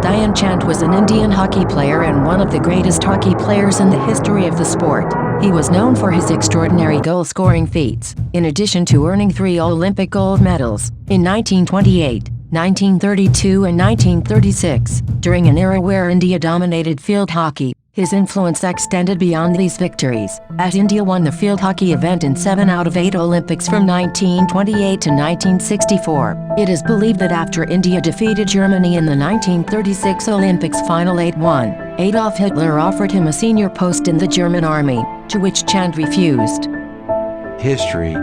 Dhyan Chand was an Indian hockey player and one of the greatest hockey players in the history of the sport. He was known for his extraordinary goal-scoring feats, in addition to earning 3 Olympic gold medals in 1928, 1932 and 1936. During an era where India dominated field hockey, his influence extended beyond these victories, as India won the field hockey event in 7 out of 8 Olympics from 1928 to 1964. It is believed that after India defeated Germany in the 1936 Olympics final 8-1, Adolf Hitler offered him a senior post in the German army, to which Chand refused. History.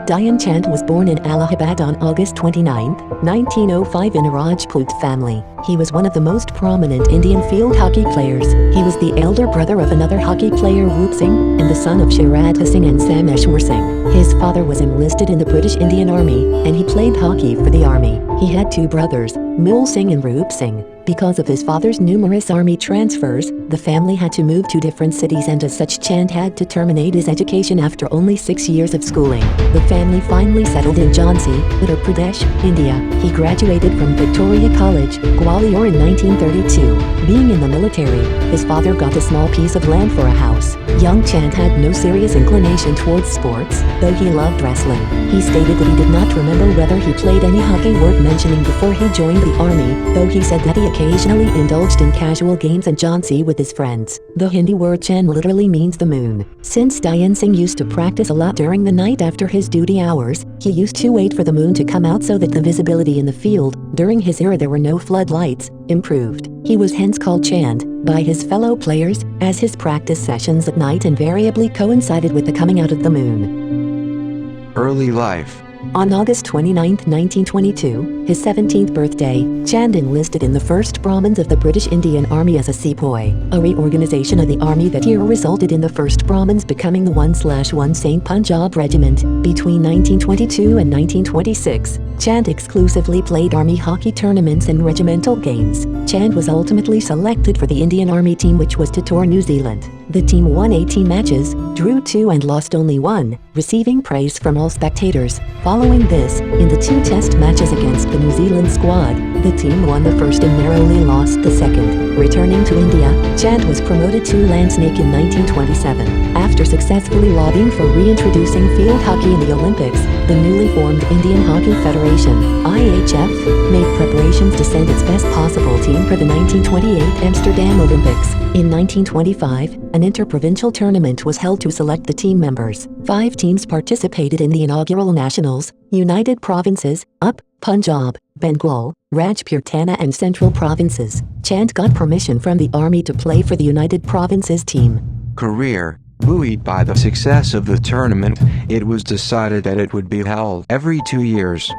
Dhyan Chand was born in Allahabad on August 29, 1905 in a Rajput family. He was one of the most prominent Indian field hockey players. He was the elder brother of another hockey player Roop Singh, and the son of Sharadha Singh and Sameshwar Singh. His father was enlisted in the British Indian Army, and he played hockey for the army. He had 2 brothers, Mul Singh and Roop Singh. Because of his father's numerous army transfers, the family had to move to different cities, and as such Chand had to terminate his education after only 6 years of schooling. The family finally settled in Jhansi, Uttar Pradesh, India. He graduated from Victoria College, Gwalior in 1932. Being in the military, his father got a small piece of land for a house. Young Chand had no serious inclination towards sports, though he loved wrestling. He stated that he did not remember whether he played any hockey worth mentioning before he joined the army, though he said that he occasionally indulged in casual games in Jhansi with his friends. The Hindi word Chand literally means the moon. Since Dhyan Singh used to practice a lot during the night after his duty hours, he used to wait for the moon to come out so that the visibility in the field, during his era there were no floodlights, improved. He was hence called Chand by his fellow players, as his practice sessions at night invariably coincided with the coming out of the moon. Early life. On August 29, 1922, his 17th birthday, Chand enlisted in the 1st Brahmins of the British Indian Army as a sepoy. A reorganization of the army that year resulted in the 1st Brahmins becoming the 1/1 St. Punjab Regiment. Between 1922 and 1926, Chand exclusively played army hockey tournaments and regimental games. Chand was ultimately selected for the Indian Army team, which was to tour New Zealand. The team won 18 matches, drew 2 and lost only 1, receiving praise from all spectators. Following this, in the 2 test matches against the New Zealand squad, the team won the first and narrowly lost the second. Returning to India, Chand was promoted to Lansnake in 1927. After successfully lobbying for reintroducing field hockey in the Olympics, the newly formed Indian Hockey Federation, IHF, made preparations to send its best possible team for the 1928 Amsterdam Olympics. In 1925, an interprovincial tournament was held to select the team members. 5 teams participated in the inaugural nationals: United Provinces, UP, Punjab, Bengal, Rajputana and Central Provinces. Chand got permission from the army to play for the United Provinces team. Career. Buoyed by the success of the tournament, it was decided that it would be held every 2 years.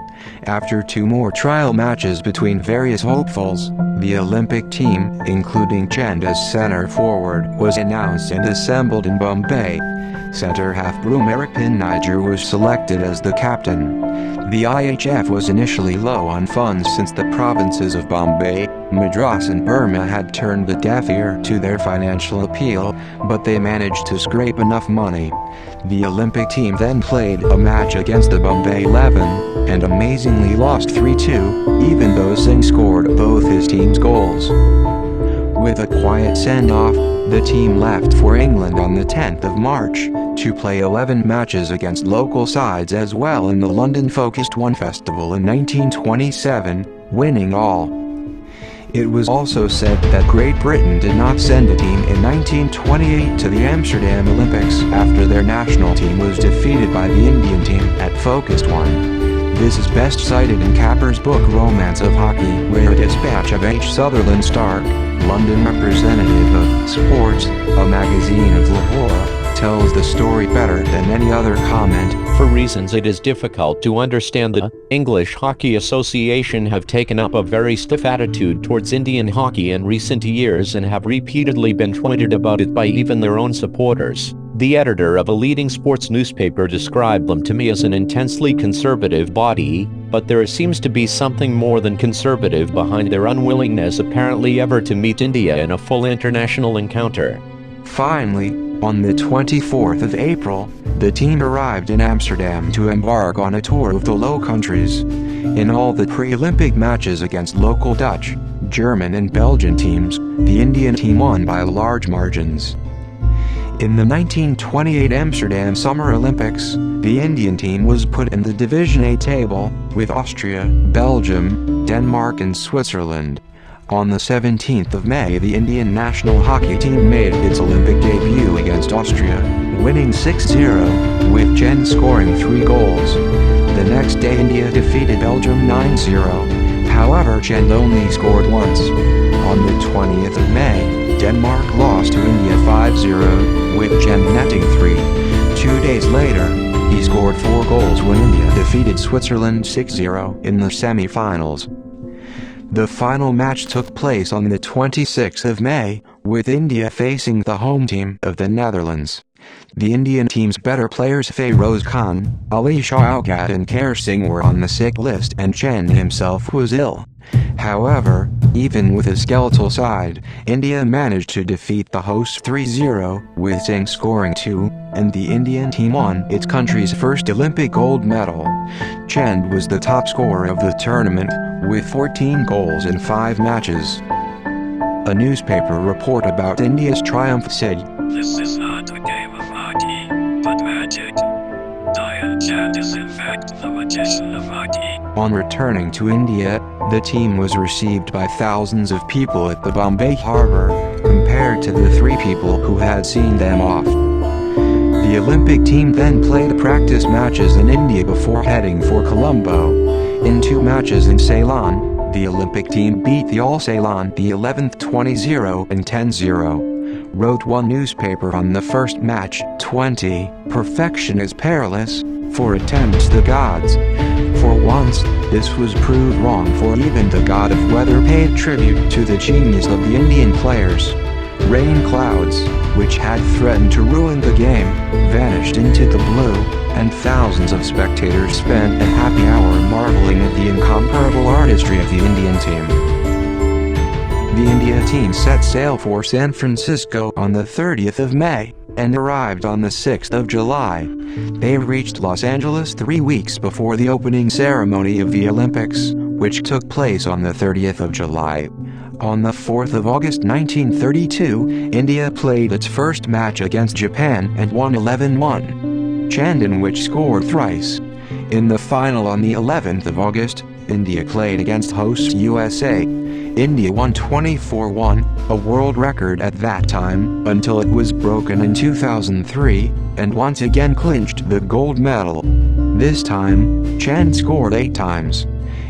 After 2 more trial matches between various hopefuls, the Olympic team, including Chand as center forward, was announced and assembled in Bombay. Center half Bhumikaran Niger was selected as the captain. The IHF was initially low on funds since the provinces of Bombay, Madras and Burma had turned the deaf ear to their financial appeal, but they managed to scrape enough money. The Olympic team then played a match against the Bombay 11, and amazingly lost 3-2, even though Singh scored both his team's goals. With a quiet send-off, the team left for England on the 10th of March, to play 11 matches against local sides as well in the London-focused One Festival in 1927, winning all. It was also said that Great Britain did not send a team in 1928 to the Amsterdam Olympics after their national team was defeated by the Indian team at Focused One. This is best cited in Capper's book Romance of Hockey, where a dispatch of H. Sutherland Stark, London representative of Sports, a magazine of Lahore, tells the story better than any other comment. For reasons it is difficult to understand, the English Hockey Association have taken up a very stiff attitude towards Indian hockey in recent years and have repeatedly been tweeted about it by even their own supporters. The editor of a leading sports newspaper described them to me as an intensely conservative body, but there seems to be something more than conservative behind their unwillingness apparently ever to meet India in a full international encounter. Finally, on the 24th of April, the team arrived in Amsterdam to embark on a tour of the Low Countries. In all the pre-Olympic matches against local Dutch, German and Belgian teams, the Indian team won by large margins. In the 1928 Amsterdam Summer Olympics, the Indian team was put in the Division A table, with Austria, Belgium, Denmark and Switzerland. On the 17th of May, the Indian national hockey team made its Olympic debut against Austria, winning 6-0, with Chand scoring 3 goals. The next day India defeated Belgium 9-0, however Chand only scored once. On the 20th of May, Denmark lost to India 5-0, with Chand netting 3. 2 days later, he scored 4 goals when India defeated Switzerland 6-0 in the semi-finals. The final match took place on the 26th of May, with India facing the home team of the Netherlands. The Indian team's better players Feroz Khan, Ali Shaukat and Kher Singh were on the sick list and Chand himself was ill. However, even with a skeletal side, India managed to defeat the hosts 3-0, with Singh scoring 2, and the Indian team won its country's first Olympic gold medal. Chand was the top scorer of the tournament, with 14 goals in 5 matches. A newspaper report about India's triumph said, "This is not a game of hockey, but magic. Dhyan Chand is in fact the magician of hockey." On returning to India, the team was received by thousands of people at the Bombay harbour, compared to the 3 people who had seen them off. The Olympic team then played practice matches in India before heading for Colombo. In 2 matches in Ceylon, the Olympic team beat the All Ceylon the 11th 20-0 and 10-0. Wrote one newspaper on the first match, 20, "Perfection is perilous, for attempts the gods." For once, this was proved wrong, for even the god of weather paid tribute to the genius of the Indian players. Rain clouds, which had threatened to ruin the game, vanished into the blue, and thousands of spectators spent a happy hour marveling at the incomparable artistry of the Indian team. The India team set sail for San Francisco on the 30th of May, and arrived on the 6th of July. They reached Los Angeles 3 weeks before the opening ceremony of the Olympics, which took place on the 30th of July. On the 4th of August 1932, India played its first match against Japan and won 11-1. Chand in which scored thrice. In the final on the 11th of August, India played against hosts USA. India won 24-1, a world record at that time, until it was broken in 2003, and once again clinched the gold medal. This time, Chand scored 8 times.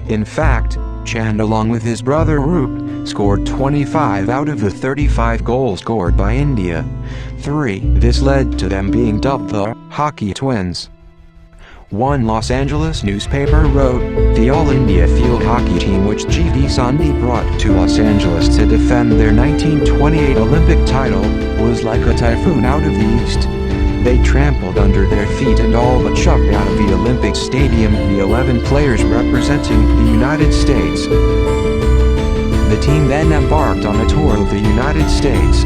In fact, Chand along with his brother Roop, scored 25 out of the 35 goals scored by India. This led to them being dubbed the Hockey Twins. One Los Angeles newspaper wrote, "The All-India field hockey team which G.V. Sandhi brought to Los Angeles to defend their 1928 Olympic title was like a typhoon out of the east. They trampled under their feet and all but shoved out of the Olympic Stadium the 11 players representing the United States." The team then embarked on a tour of the United States.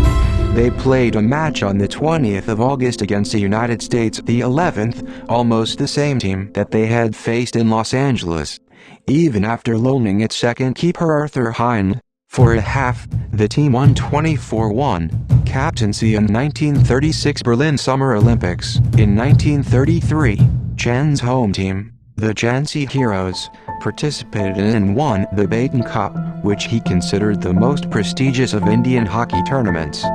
They played a match on the 20th of August against the United States the 11th, almost the same team that they had faced in Los Angeles. Even after loaning its second keeper Arthur Hine, for a half, the team won 24-1. Captaincy in 1936 Berlin Summer Olympics. In 1933, Chand's home team, the Jhansi Heroes, participated in and won the Baton Cup, which he considered the most prestigious of Indian hockey tournaments.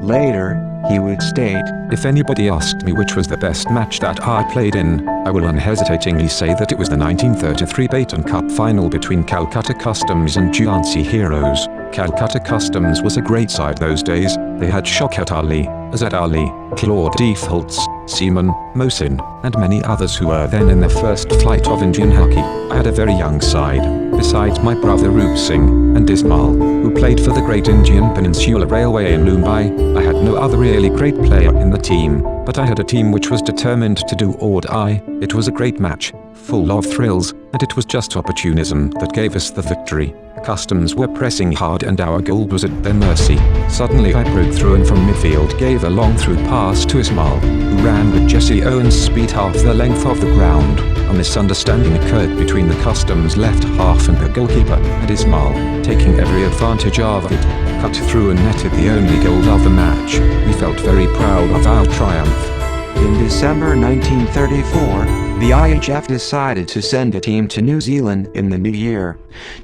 Later, he would state, "If anybody asked me which was the best match that I played in, I will unhesitatingly say that it was the 1933 Baton Cup final between Calcutta Customs and Jhansi Heroes. Calcutta Customs was a great side those days. They had Shaukat Ali, Azad Ali, Claude Defaults, Seaman, Mohsin, and many others who were then in the first flight of Indian hockey. I had a very young side, besides my brother Roop Singh and Ismail, who played for the Great Indian Peninsula Railway in Mumbai. I had no other really great player in the team, but I had a team which was determined to do or die. It was a great match, full of thrills, and it was just opportunism that gave us the victory. Customs were pressing hard and our goal was at their mercy. Suddenly I broke through and from midfield gave a long through pass to Ismail, who ran with Jesse Owens' speed half the length of the ground. A misunderstanding occurred between the Customs left half and the goalkeeper, and Ismail, taking every advantage of it, cut through and netted the only goal of the match. We felt very proud of our triumph. In December 1934, the IHF decided to send a team to New Zealand in the new year.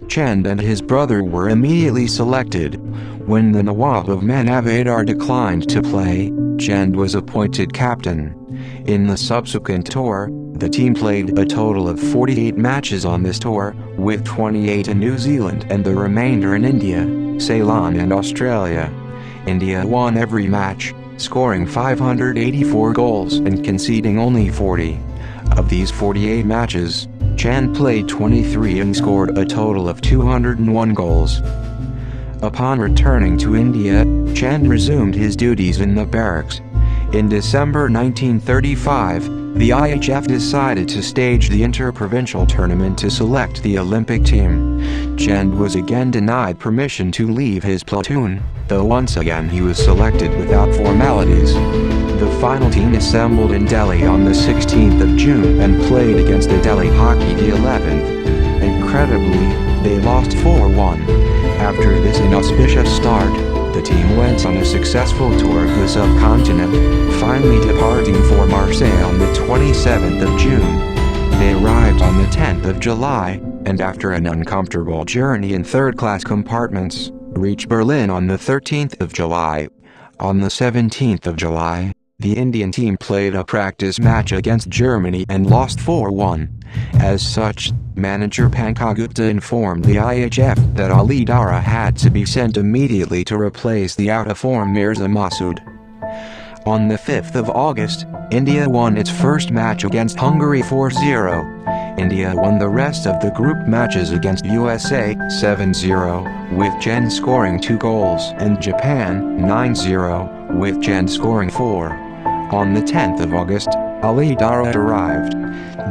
Chand and his brother were immediately selected. When the Nawab of Manavadar declined to play, Chand was appointed captain. In the subsequent tour, the team played a total of 48 matches on this tour, with 28 in New Zealand and the remainder in India, Ceylon and Australia. India won every match, scoring 584 goals and conceding only 40. Of these 48 matches, Chand played 23 and scored a total of 201 goals. Upon returning to India, Chand resumed his duties in the barracks. In December 1935, the IHF decided to stage the inter-provincial tournament to select the Olympic team. Chand was again denied permission to leave his platoon, though once again he was selected without formalities. The final team assembled in Delhi on the 16th of June and played against the Delhi Hockey the 11th. Incredibly, they lost 4-1. After this inauspicious start, the team went on a successful tour of the subcontinent, finally departing for Marseille on the 27th of June. They arrived on the 10th of July, and after an uncomfortable journey in third-class compartments, reached Berlin on the 13th of July. On the 17th of July, the Indian team played a practice match against Germany and lost 4-1. As such, manager Pankaj Gupta informed the IHF that Ali Dara had to be sent immediately to replace the out-of-form Mirza Masood. On the 5th of August, India won its first match against Hungary 4-0. India won the rest of the group matches against USA 7-0, with Chand scoring 2 goals, and Japan 9-0, with Chand scoring 4. On the 10th of August, Ali Dara arrived.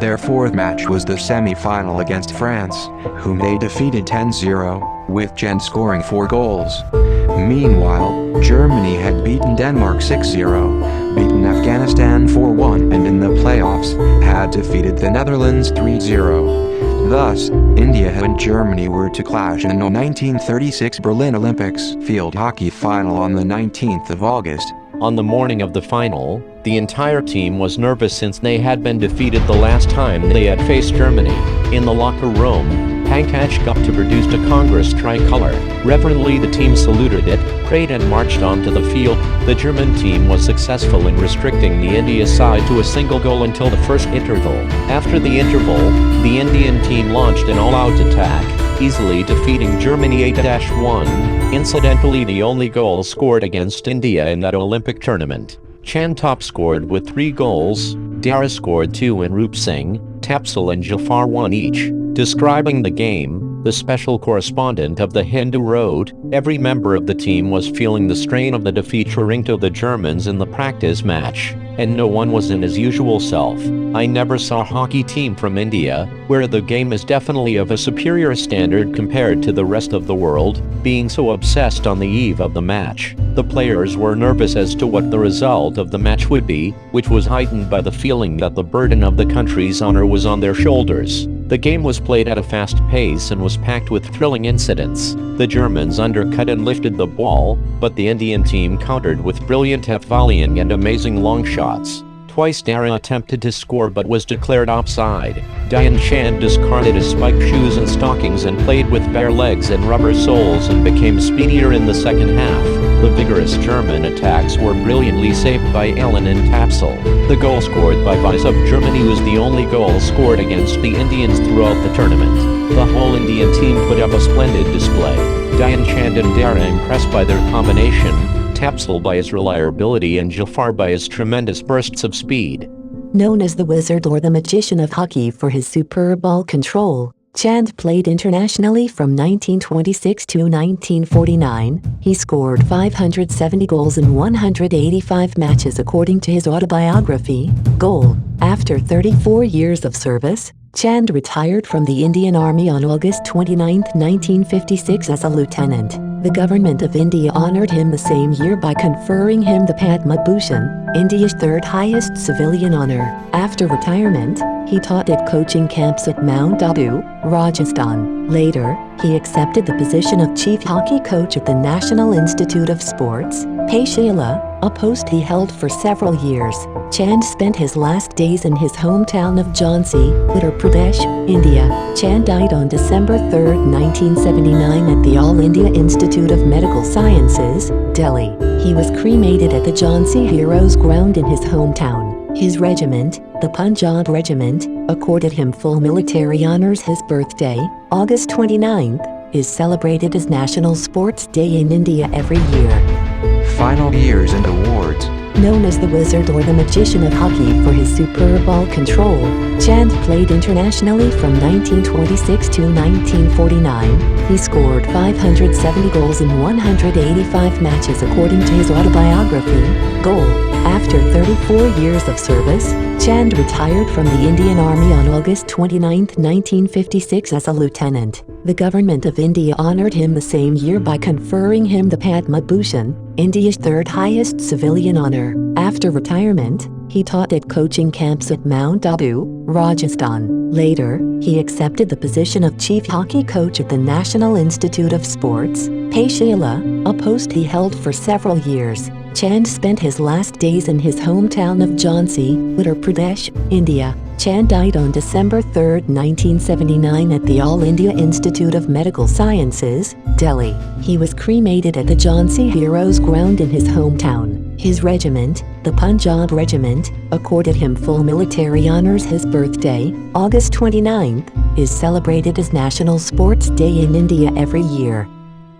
Their fourth match was the semi-final against France, whom they defeated 10-0, with Chand scoring 4 goals. Meanwhile, Germany had beaten Denmark 6-0, beaten Afghanistan 4-1 and in the playoffs, had defeated the Netherlands 3-0. Thus, India and Germany were to clash in the 1936 Berlin Olympics field hockey final on the 19th of August. On the morning of the final, the entire team was nervous since they had been defeated the last time they had faced Germany. In the locker room, Pankaj Gupta produced a Congress tricolor. Reverently the team saluted it, prayed and marched onto the field. The German team was successful in restricting the India side to a single goal until the first interval. After the interval, the Indian team launched an all-out attack, easily defeating Germany 8-1. Incidentally, the only goal scored against India in that Olympic tournament. Chand top scored with 3 goals, Dara scored 2 and Roop Singh, Tapsal and Jafar 1 each. Describing the game, the special correspondent of the Hindu wrote, "Every member of the team was feeling the strain of the defeat owing to the Germans in the practice match, and no one was in his usual self. I never saw a hockey team from India, where the game is definitely of a superior standard compared to the rest of the world, being so obsessed on the eve of the match. The players were nervous as to what the result of the match would be, which was heightened by the feeling that the burden of the country's honor was on their shoulders. The game was played at a fast pace and was packed with thrilling incidents. The Germans undercut and lifted the ball, but the Indian team countered with brilliant half-volleying and amazing long shots. Twice Dara attempted to score but was declared offside. Dhyan Chand discarded his spiked shoes and stockings and played with bare legs and rubber soles and became speedier in the second half. The vigorous German attacks were brilliantly saved by Allen and Tapsal. The goal scored by Vice of Germany was the only goal scored against the Indians throughout the tournament. The whole Indian team put up a splendid display. Dhyan Chand and Dara impressed by their combination, Tapsal by his reliability and Jafar by his tremendous bursts of speed. Known as the Wizard or the Magician of Hockey for his superb ball control, Chand played internationally from 1926 to 1949. He scored 570 goals in 185 matches according to his autobiography, Goal. After 34 years of service, Chand retired from the Indian Army on August 29, 1956 as a lieutenant. The government of India honored him the same year by conferring him the Padma Bhushan, India's third highest civilian honor. After retirement, he taught at coaching camps at Mount Abu, Rajasthan. Later, he accepted the position of chief hockey coach at the National Institute of Sports, Peshila, a post he held for several years. Chand spent his last days in his hometown of Jhansi, Uttar Pradesh, India. Chand died on December 3, 1979 at the All India Institute of Medical Sciences, Delhi. He was cremated at the Jhansi Heroes Ground in his hometown. His regiment, the Punjab Regiment, accorded him full military honors. His birthday, August 29th, is celebrated as National Sports Day in India every year. Final years and awards. Known as the Wizard or the Magician of Hockey for his superb ball control, Chand played internationally from 1926 to 1949. He scored 570 goals in 185 matches according to his autobiography, Goal. After 34 years of service, Chand retired from the Indian Army on August 29, 1956 as a lieutenant. The government of India honored him the same year by conferring him the Padma Bhushan, India's third highest civilian honor. After retirement, he taught at coaching camps at Mount Abu, Rajasthan. Later, he accepted the position of chief hockey coach at the National Institute of Sports, Peshila, a post he held for several years. Chand spent his last days in his hometown of Jhansi, Uttar Pradesh, India. Chand died on December 3, 1979 at the All India Institute of Medical Sciences, Delhi. He was cremated at the Jhansi Heroes Ground in his hometown. His regiment, the Punjab Regiment, accorded him full military honors. His birthday, August 29th, is celebrated as National Sports Day in India every year.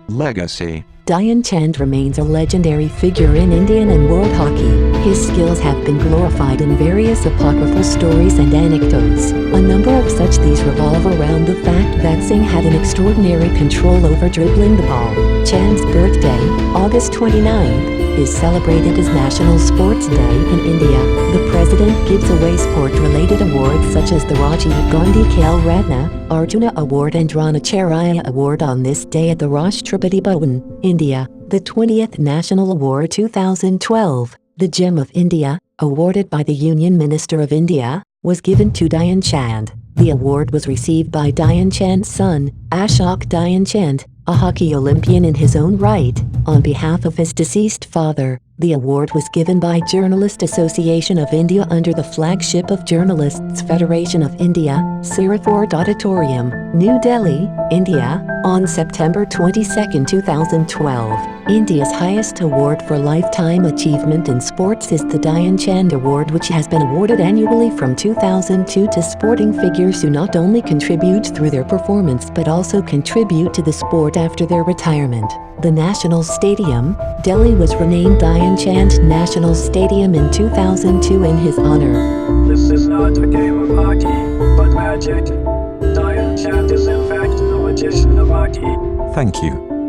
Legacy. Dhyan Chand remains a legendary figure in Indian and world hockey. His skills have been glorified in various apocryphal stories and anecdotes. A number of such these revolve around the fact that Singh had an extraordinary control over dribbling the ball. Chand's birthday, August 29th, is celebrated as National Sports Day in India. The president gives away sport-related awards such as the Rajiv Gandhi Khel Ratna, Arjuna Award and Dronacharya Award on this day at the Rashtrapati Bhavan, India. The 20th National Award 2012, the Gem of India, awarded by the Union Minister of India, was given to Dhyan Chand. The award was received by Dhyan Chand's son, Ashok Dhyan Chand, a hockey Olympian in his own right, on behalf of his deceased father. The award was given by Journalist Association of India under the flagship of Journalists Federation of India, Siraford Auditorium, New Delhi, India, on September 22, 2012. India's highest award for lifetime achievement in sports is the Dhyan Chand Award, which has been awarded annually from 2002 to sporting figures who not only contribute through their performance but also contribute to the sport after their retirement. The National Stadium, Delhi was renamed Dhyan Chand National Stadium in 2002 in his honor. This is not a game of hockey, but magic. Dhyan Chand is in fact the magician of hockey. Thank you.